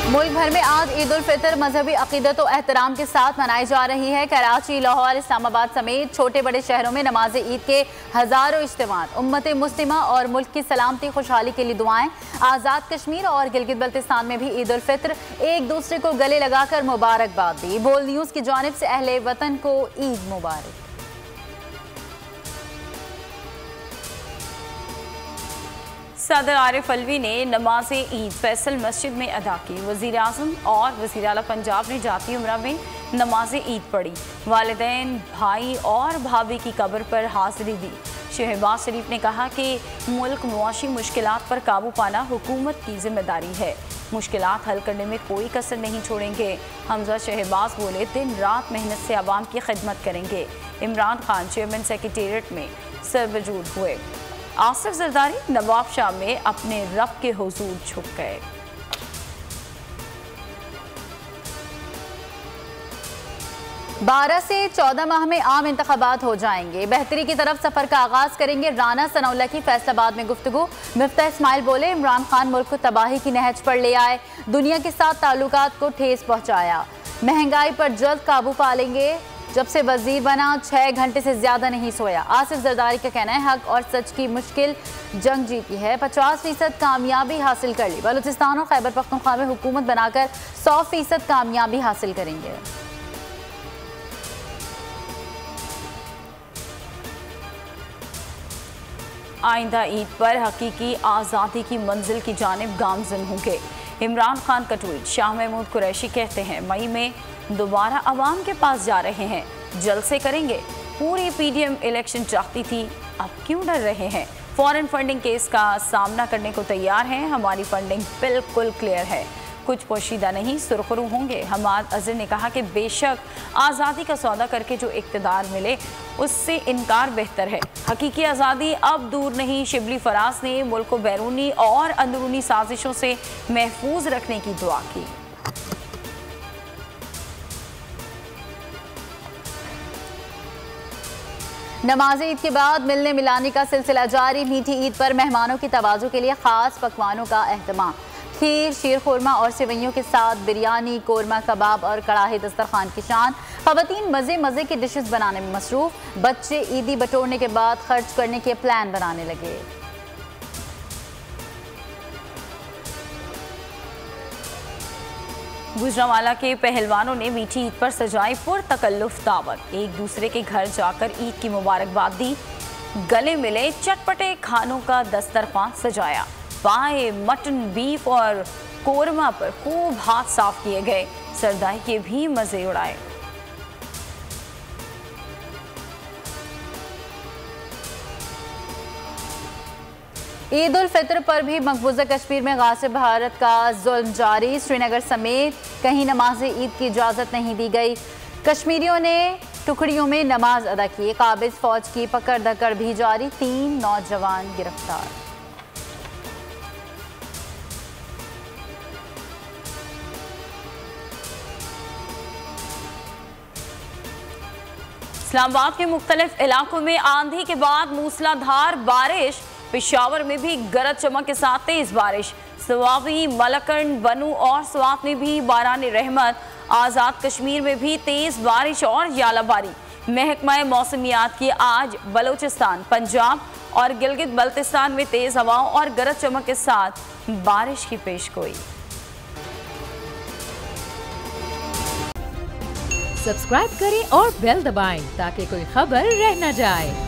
मुल्क भर में आज ईद उल फितर मजहबी अकीदत और एहतराम के साथ मनाई जा रही है। कराची, लाहौर, इस्लामाबाद समेत छोटे बड़े शहरों में नमाज ईद के हजारों इज्तिमात, उम्मत मुस्लिमा और मुल्क की सलामती खुशहाली के लिए दुआएं। आज़ाद कश्मीर और गिलगित बल्तिस्तान में भी ईद उल फितर एक दूसरे को गले लगाकर मुबारकबाद दी। बोल न्यूज़ की जानिब से अहले वतन को ईद मुबारक। सदर आरिफ अलवी ने नमाज ईद फैसल मस्जिद में अदा की। वज़ीर आज़म और वज़ीर आला पंजाब ने जाती उम्रा में नमाज ईद पढ़ी। वालिदैन, भाई और भाभी की कब्र पर हाज़िरी दी। शहबाज शरीफ ने कहा कि मुल्क मुआशी मुश्किलात पर काबू पाना हुकूमत की जिम्मेदारी है। मुश्किलात हल करने में कोई कसर नहीं छोड़ेंगे। हमजा शहबाज बोले, दिन रात मेहनत से आवाम की खिदमत करेंगे। इमरान खान चेयरमैन सेक्रेटेरिएट में सरवजूद हुए। आसिफ जरदारी नवाब शाह में अपने रब के हुजूर झुक गए। बारह से 14 माह में आम इंतखाबात हो जाएंगे। बेहतरी की तरफ सफर का आगाज करेंगे राना सनाउल्लाह की फैसलाबाद में गुफ्तगू। मिफ्ता इस्माइल बोले, इमरान खान मुल्क को तबाही की नहज पर ले आए, दुनिया के साथ ताल्लुकात को ठेस पहुंचाया। महंगाई पर जल्द काबू पा लेंगे। जब से वजीर बना 6 घंटे से ज्यादा नहीं सोया। आसिफ जरदारी का कहना है, हक और सच की मुश्किल जंग जीती है। 50% कामयाबी हासिल कर ली। बलूचिस्तान और खैबर पख्तूनख्वा में हुकूमत बनाकर 100% कामयाबी हासिल करेंगे। आइंदा ईद पर हकीकी आज़ादी की मंजिल की जानिब गामजन होंगे। इमरान खान का ट्वीट। शाह महमूद कुरैशी कहते हैं, मई में दोबारा अवाम के पास जा रहे हैं, जलसे करेंगे। पूरी पीडीएम इलेक्शन चाहती थी, अब क्यों डर रहे हैं? फॉरेन फंडिंग केस का सामना करने को तैयार हैं। हमारी फंडिंग बिल्कुल क्लियर है, कुछ पोशीदा नहीं, सुरखरू होंगे। हमाद अजहर ने कहा कि बेशक आज़ादी का सौदा करके जो इक़्तिदार मिले उससे इनकार बेहतर है। हकीकी आज़ादी अब दूर नहीं। शिबली फराज ने मुल्क को बैरूनी और अंदरूनी साजिशों से महफूज रखने की दुआ की। नमाज ईद के बाद मिलने मिलाने का सिलसिला जारी। मीठी ईद पर मेहमानों की तवाज़ु के लिए खास पकवानों का अहतमाम। खीर, शीर खुरमा और सेवइयों के साथ बिरयानी, कोरमा, कबाब और कड़ाही दस्तरखान की शान। ख़वातीन मज़े मज़े की डिशेस बनाने में मसरूफ़। बच्चे ईदी बटोरने के बाद खर्च करने के प्लान बनाने लगे। गुजरांवाला के पहलवानों ने मीठी ईद पर सजाई पुरतकल्लुफ़ दावत। एक दूसरे के घर जाकर ईद की मुबारकबाद दी। गले मिले, चटपटे खानों का दस्तरखान सजाया। पाए, मटन, बीफ और कोरमा पर खूब हाथ साफ किए गए। सरदाई के भी मजे उड़ाए। ईद उल फितर पर भी मकबूजा कश्मीर में गासिब भारत का जुल्म जारी। श्रीनगर समेत कहीं नमाज ईद की इजाज़त नहीं दी गई। कश्मीरियों ने टुकड़ियों में नमाज अदा की। काबिज फौज की पकड़ धकड़ भी जारी। 3 नौजवान गिरफ्तार। इस्लामाबाद के मुख्तलिफ इलाकों में आंधी के बाद मूसलाधार बारिश। पेशावर में भी गरज चमक के साथ तेज बारिश। सवाबी, मलकंड, बनू और स्वात में भी बारान रहमत। आज़ाद कश्मीर में भी तेज बारिश और यालाबारी। महकमा मौसमियात की आज बलूचिस्तान, पंजाब और गिलगित बल्तिस्तान में तेज हवाओं और गरज चमक के साथ बारिश की पेशगोई। सब्सक्राइब करें और बेल दबाएं ताकि कोई खबर रह न जाए।